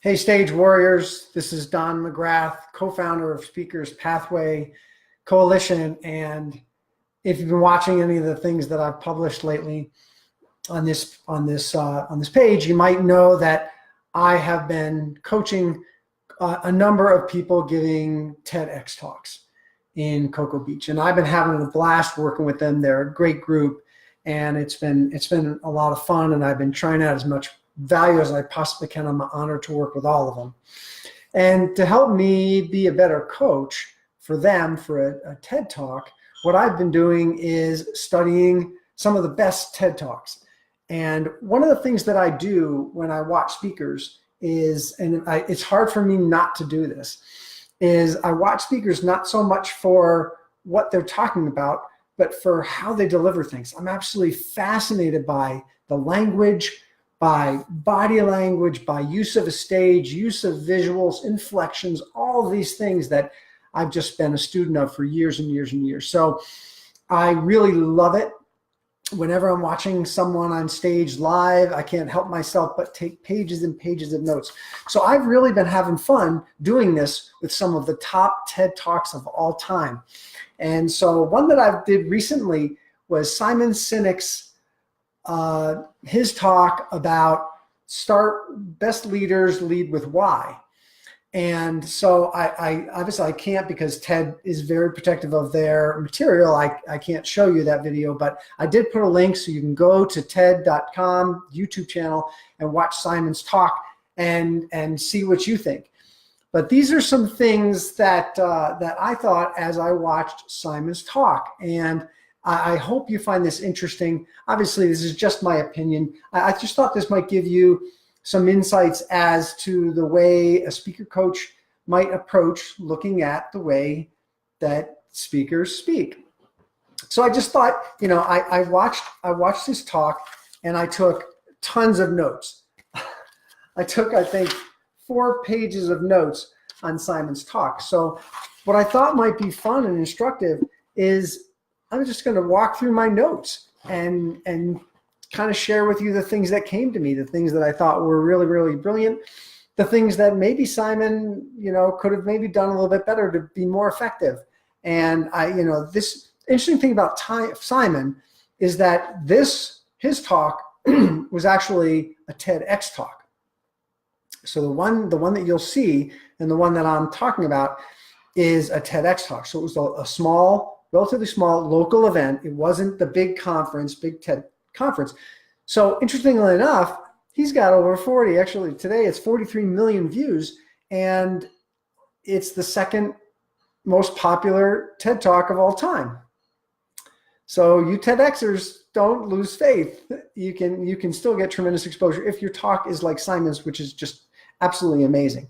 Hey, Stage Warriors. This is Don McGrath, co-founder of Speakers Pathway Coalition. And if you've been watching any of the things that I've published lately on this page, you might know that I have been coaching a number of people giving TEDx talks in Cocoa Beach, and I've been having a blast working with them. They're a great group, and it's been a lot of fun. And I've been trying out as much value as I possibly can. I'm honored to work with all of them. And to help me be a better coach for them for a TED Talk, what I've been doing is studying some of the best TED Talks. And one of the things that I do when I watch speakers is, it's hard for me not to do this, is I watch speakers not so much for what they're talking about, but for how they deliver things. I'm absolutely fascinated by the language, by body language, by use of a stage, use of visuals, inflections, all of these things that I've just been a student of for years and years and years. So I really love it. Whenever I'm watching someone on stage live, I can't help myself but take pages and pages of notes. So I've really been having fun doing this with some of the top TED Talks of all time. And so one that I did recently was Simon Sinek's his talk about best leaders lead with why. And so I obviously I can't, because TED is very protective of their material. I can't show you that video, but I did put a link so you can go to TED.com YouTube channel and watch Simon's talk and see what you think. But these are some things that I thought as I watched Simon's talk, and I hope you find this interesting. Obviously, this is just my opinion. I just thought this might give you some insights as to the way a speaker coach might approach looking at the way that speakers speak. So I just thought, I watched this talk and I took tons of notes. I took, I think, 4 pages of notes on Simon's talk. So what I thought might be fun and instructive is I'm just going to walk through my notes and kind of share with you the things that came to me, the things that I thought were really, really brilliant, the things that maybe Simon, could have maybe done a little bit better to be more effective. And this interesting thing about Simon is that his talk was actually a TEDx talk. So the one that you'll see and the one that I'm talking about is a TEDx talk. So it was a small, relatively small local event. It wasn't the big conference, big TED conference. So interestingly enough, he's got over 40, actually today it's 43 million views, and it's the second most popular TED Talk of all time. So you TEDxers, don't lose faith. You can still get tremendous exposure if your talk is like Simon's, which is just absolutely amazing.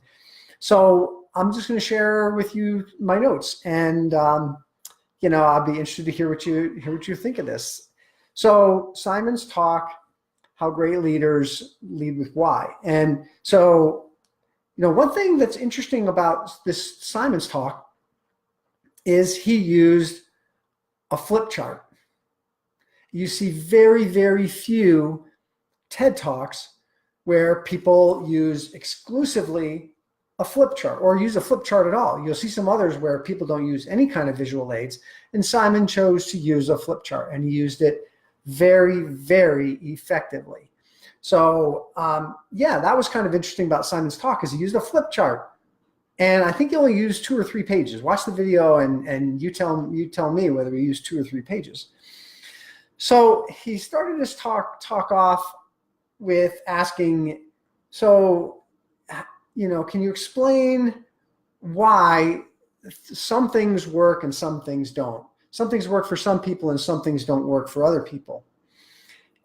So I'm just going to share with you my notes, and I'll be interested to hear what you think of this. So Simon's talk, how great leaders lead with why. And so, one thing that's interesting about this Simon's talk is he used a flip chart. You see very, very few TED Talks where people use exclusively a flip chart or use a flip chart at all. You'll see some others where people don't use any kind of visual aids, and Simon chose to use a flip chart, and he used it very, very effectively. So that was kind of interesting about Simon's talk, is he used a flip chart, and I think he only used 2 or 3 pages. Watch the video and you tell me whether he used 2 or 3 pages. So he started his talk off with asking, can you explain why some things work and some things don't? Some things work for some people and some things don't work for other people.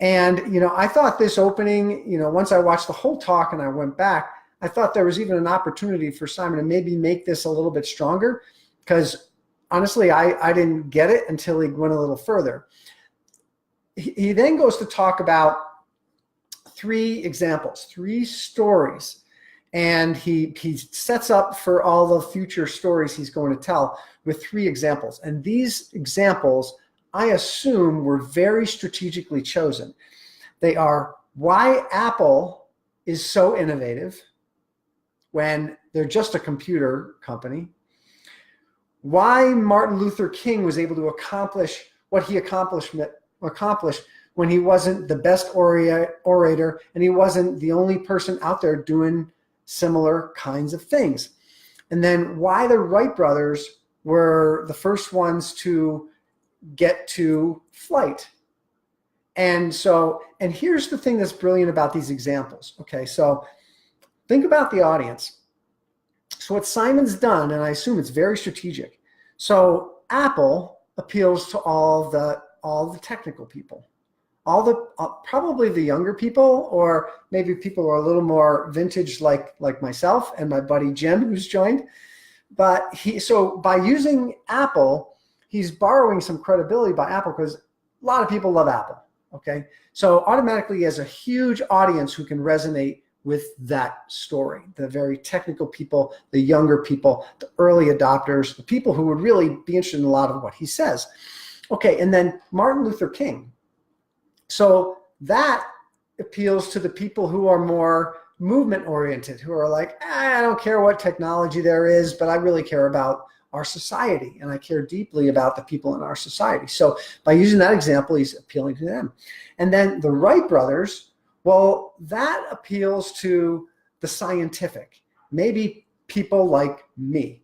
And, I thought this opening, once I watched the whole talk and I went back, I thought there was even an opportunity for Simon to maybe make this a little bit stronger, because honestly, I didn't get it until he went a little further. He then goes to talk about 3 examples, 3 stories. And he sets up for all the future stories he's going to tell with 3 examples. And these examples, I assume, were very strategically chosen. They are why Apple is so innovative, when they're just a computer company, why Martin Luther King was able to accomplish what he accomplished when he wasn't the best orator and he wasn't the only person out there doing similar kinds of things. And then why the Wright brothers were the first ones to get to flight. And here's the thing that's brilliant about these examples. Okay, so think about the audience. So what Simon's done, and I assume it's very strategic. So Apple appeals to all the technical people, probably the younger people, or maybe people who are a little more vintage, like myself and my buddy Jim, who's joined. But so by using Apple, he's borrowing some credibility by Apple because a lot of people love Apple. Okay, so automatically he has a huge audience who can resonate with that story. The very technical people, the younger people, the early adopters, the people who would really be interested in a lot of what he says. Okay, and then Martin Luther King. So that appeals to the people who are more movement oriented, who are like, I don't care what technology there is, but I really care about our society, and I care deeply about the people in our society. So by using that example, he's appealing to them. And then the Wright brothers, well, that appeals to the scientific, maybe people like me.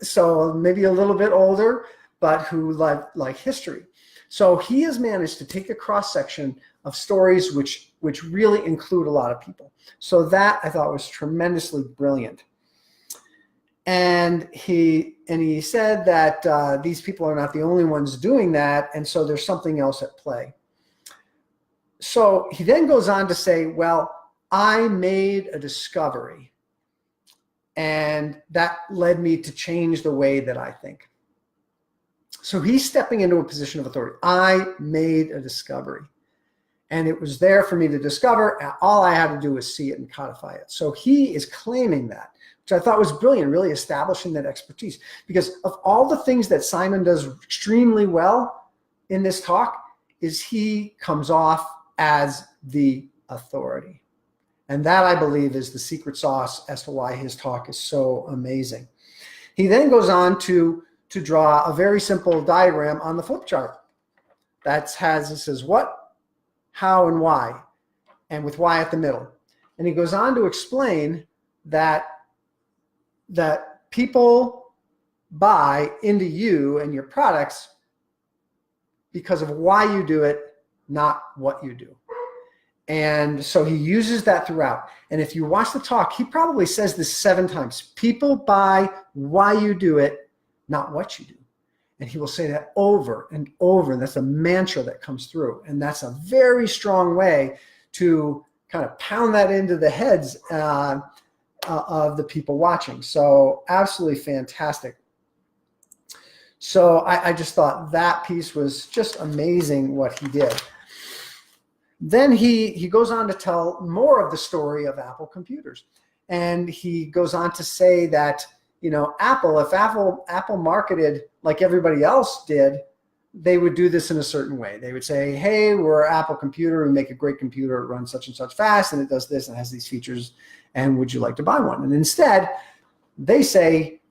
So maybe a little bit older, but who like history. So he has managed to take the cross-section of stories which really include a lot of people. So that I thought was tremendously brilliant. And he said that these people are not the only ones doing that, and so there's something else at play. So he then goes on to say, well, I made a discovery, and that led me to change the way that I think. So he's stepping into a position of authority. I made a discovery, and it was there for me to discover. All I had to do was see it and codify it. So he is claiming that, which I thought was brilliant, really establishing that expertise. Because of all the things that Simon does extremely well in this talk, is he comes off as the authority. And that, I believe, is the secret sauce as to why his talk is so amazing. He then goes on to draw a very simple diagram on the flip chart it says what, how, and why, and with why at the middle. And he goes on to explain that people buy into you and your products because of why you do it, not what you do. And so he uses that throughout. And if you watch the talk, he probably says this 7 times. People buy why you do it, not what you do. And he will say that over and over. And that's a mantra that comes through. And that's a very strong way to kind of pound that into the heads of the people watching. So absolutely fantastic. So I just thought that piece was just amazing what he did. Then he goes on to tell more of the story of Apple computers. And he goes on to say that, if Apple marketed like everybody else did, they would do this in a certain way. They would say, hey, we're an Apple computer, we make a great computer, it runs such and such fast, and it does this and has these features, and would you like to buy one? And instead, they say,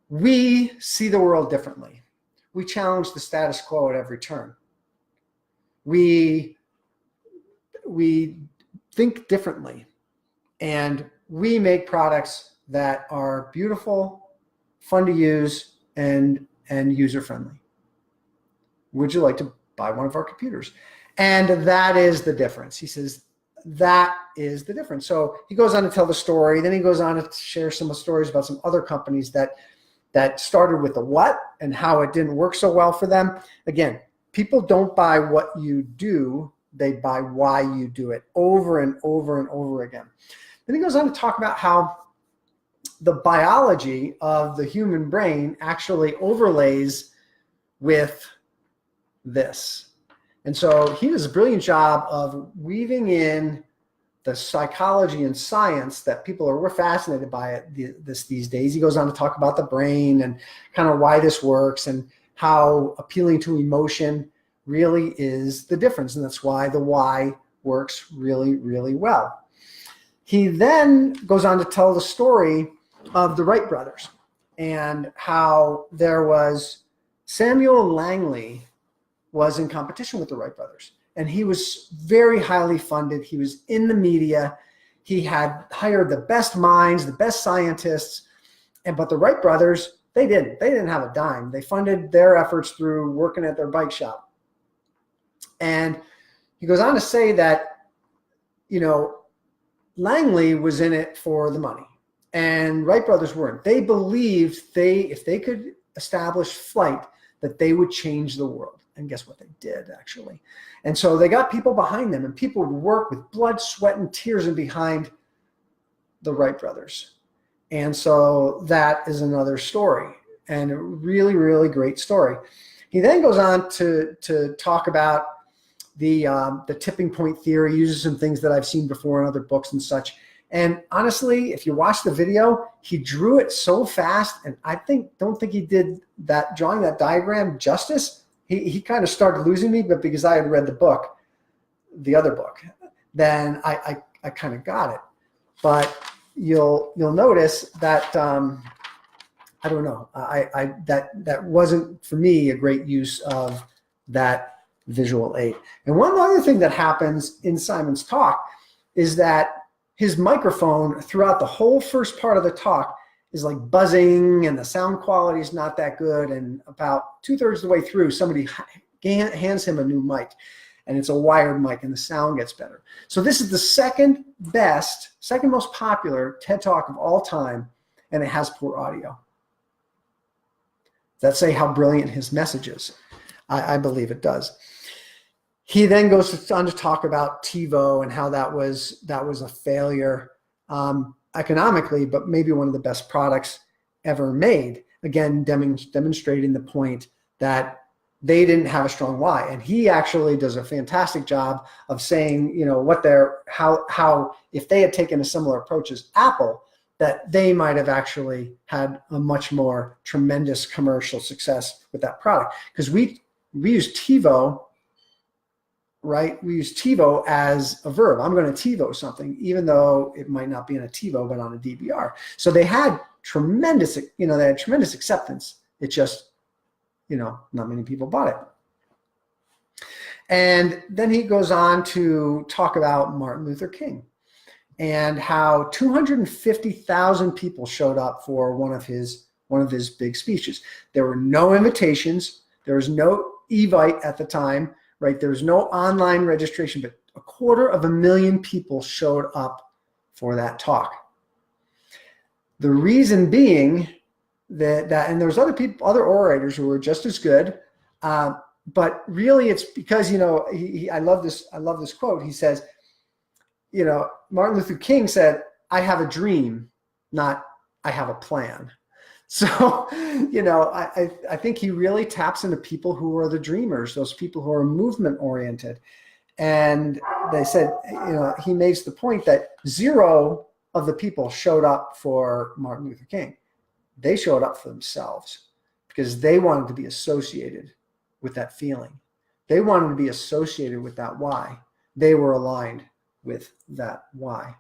we see the world differently. We challenge the status quo at every turn. We think differently, and we make products that are beautiful, fun to use, and user-friendly. Would you like to buy one of our computers? And that is the difference. He says, that is the difference. So he goes on to tell the story. Then he goes on to share some stories about some other companies that started with the what and how it didn't work so well for them. Again, people don't buy what you do. They buy why you do it over and over and over again. Then he goes on to talk about how the biology of the human brain actually overlays with this. And so he does a brilliant job of weaving in the psychology and science that we're fascinated by these days. He goes on to talk about the brain and kind of why this works and how appealing to emotion really is the difference. And that's why the why works really, really well. He then goes on to tell the story of the Wright brothers and how there was Samuel Langley was in competition with the Wright brothers. And he was very highly funded. He was in the media. He had hired the best minds, the best scientists. But the Wright brothers, they didn't have a dime. They funded their efforts through working at their bike shop. And he goes on to say that, Langley was in it for the money and Wright brothers weren't. They believed if they could establish flight, that they would change the world. And guess what? They did, actually. And so they got people behind them, and people would work with blood, sweat, and tears and behind the Wright brothers. And so that is another story, and a really, really great story. He then goes on to talk about the tipping point theory, uses some things that I've seen before in other books and such. And honestly, if you watch the video, he drew it so fast, and I don't think he did that drawing that diagram justice. He kind of started losing me, but because I had read the other book, then I kind of got it. But you'll notice that I don't know, that wasn't for me a great use of that visual aid. And one other thing that happens in Simon's talk is that his microphone throughout the whole first part of the talk is like buzzing, and the sound quality is not that good. And about 2/3 of the way through, somebody hands him a new mic, and it's a wired mic, and the sound gets better. So this is the second most popular TED Talk of all time, and it has poor audio. Does that say how brilliant his message is? I believe it does. He then goes on to talk about TiVo and how that was a failure economically, but maybe one of the best products ever made. Again, demonstrating the point that they didn't have a strong why. And he actually does a fantastic job of saying, how if they had taken a similar approach as Apple, that they might have actually had a much more tremendous commercial success with that product. Because we use TiVo. Right? We use TiVo as a verb. I'm going to TiVo something, even though it might not be in a TiVo, but on a DVR. So they had tremendous acceptance. It just, not many people bought it. And then he goes on to talk about Martin Luther King and how 250,000 people showed up for one of his big speeches. There were no invitations. There was no Evite at the time. Right, there was no online registration, but 250,000 people showed up for that talk. The reason being that and there was other orators who were just as good, but really it's because I love this quote. He says, Martin Luther King said, "I have a dream, not I have a plan." So, I think he really taps into people who are the dreamers, those people who are movement oriented. And they said, he makes the point that 0 of the people showed up for Martin Luther King. They showed up for themselves because they wanted to be associated with that feeling. They wanted to be associated with that why. They were aligned with that why.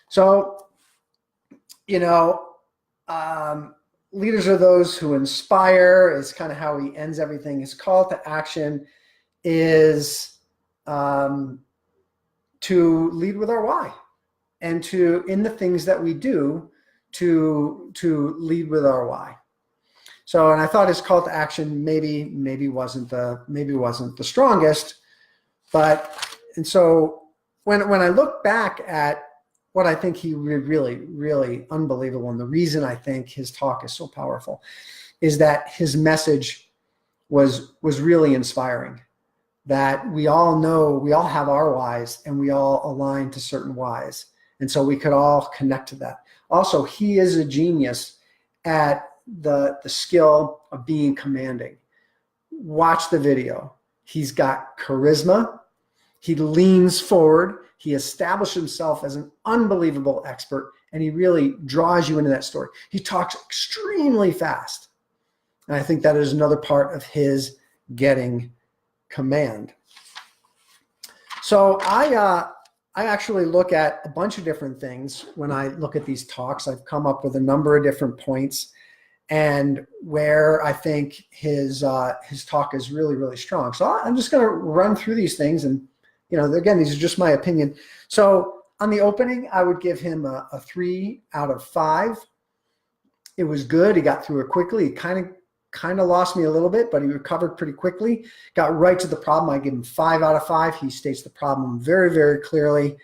So, leaders are those who inspire is kind of how he ends everything. His call to action is to lead with our why, and in the things that we do to lead with our why. So, and I thought his call to action maybe wasn't the strongest, and so when I look back at what I think he really, really unbelievable, and the reason I think his talk is so powerful is that his message was really inspiring. That we all have our whys, and we all align to certain whys. And so we could all connect to that. Also, he is a genius at the skill of being commanding. Watch the video. He's got charisma. He leans forward. He established himself as an unbelievable expert, and he really draws you into that story. He talks extremely fast. And I think that is another part of his getting command. So I I actually look at a bunch of different things when I look at these talks. I've come up with a number of different points and where I think his talk is really, really strong. So I'm just going to run through these things, and again, these are just my opinion. So on the opening, I would give him a 3 out of 5. It was good. He got through it quickly. He kind of lost me a little bit, but he recovered pretty quickly. Got right to the problem. I give him 5 out of 5. He states the problem very, very clearly.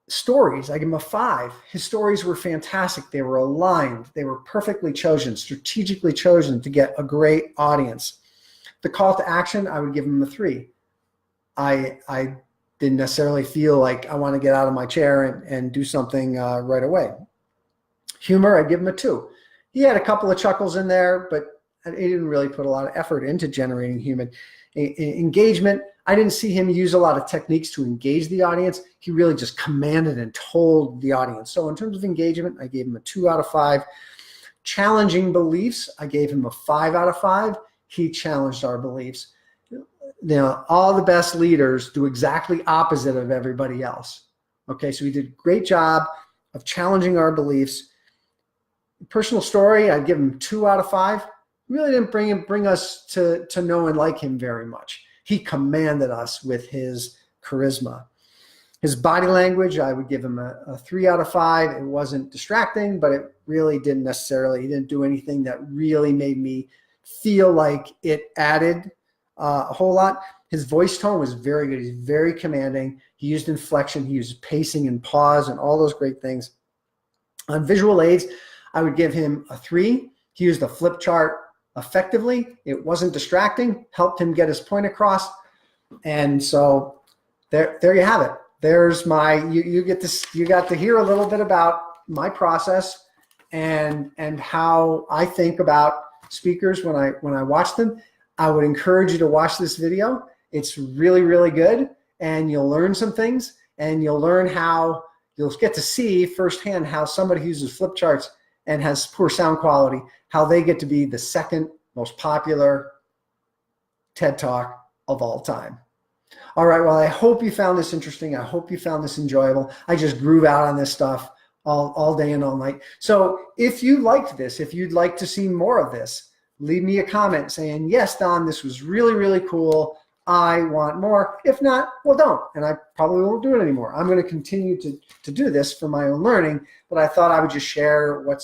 Stories, I give him a 5. His stories were fantastic. They were aligned. They were perfectly chosen, strategically chosen to get a great audience. The call to action, I would give him a 3. I didn't necessarily feel like I want to get out of my chair and do something right away. Humor, I give him a 2. He had a couple of chuckles in there, but he didn't really put a lot of effort into generating human engagement. I didn't see him use a lot of techniques to engage the audience. He really just commanded and told the audience. So in terms of engagement, I gave him a 2 out of 5. Challenging beliefs, I gave him a 5 out of 5. He challenged our beliefs. All the best leaders do exactly opposite of everybody else. Okay, so he did a great job of challenging our beliefs. Personal story, I'd give him 2 out of 5. Really didn't bring us to know and like him very much. He commanded us with his charisma. His body language, I would give him a 3 out of 5. It wasn't distracting, but it really he didn't do anything that really made me feel like it added a whole lot. His voice tone was very good. He's very commanding. He used inflection. He used pacing and pause and all those great things. On visual aids, I would give him a 3. He used a flip chart effectively. It wasn't distracting, helped him get his point across. And so there you have it. There's my, you got to hear a little bit about my process and how I think about speakers when I watch them. I would encourage you to watch this video. It's really, really good, and you'll learn some things, and you'll get to see firsthand how somebody who uses flip charts and has poor sound quality, how they get to be the second most popular TED Talk of all time. All right, well, I hope you found this interesting. I hope you found this enjoyable. I just groove out on this stuff all day and all night. So if you liked this, if you'd like to see more of this, leave me a comment saying, yes, Don, this was really, really cool. I want more. If not, well, don't. And I probably won't do it anymore. I'm going to continue to do this for my own learning, but I thought I would just share what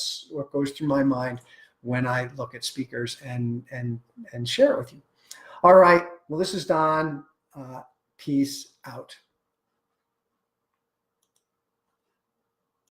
goes through my mind when I look at speakers and share it with you. All right. Well, this is Don. Peace out.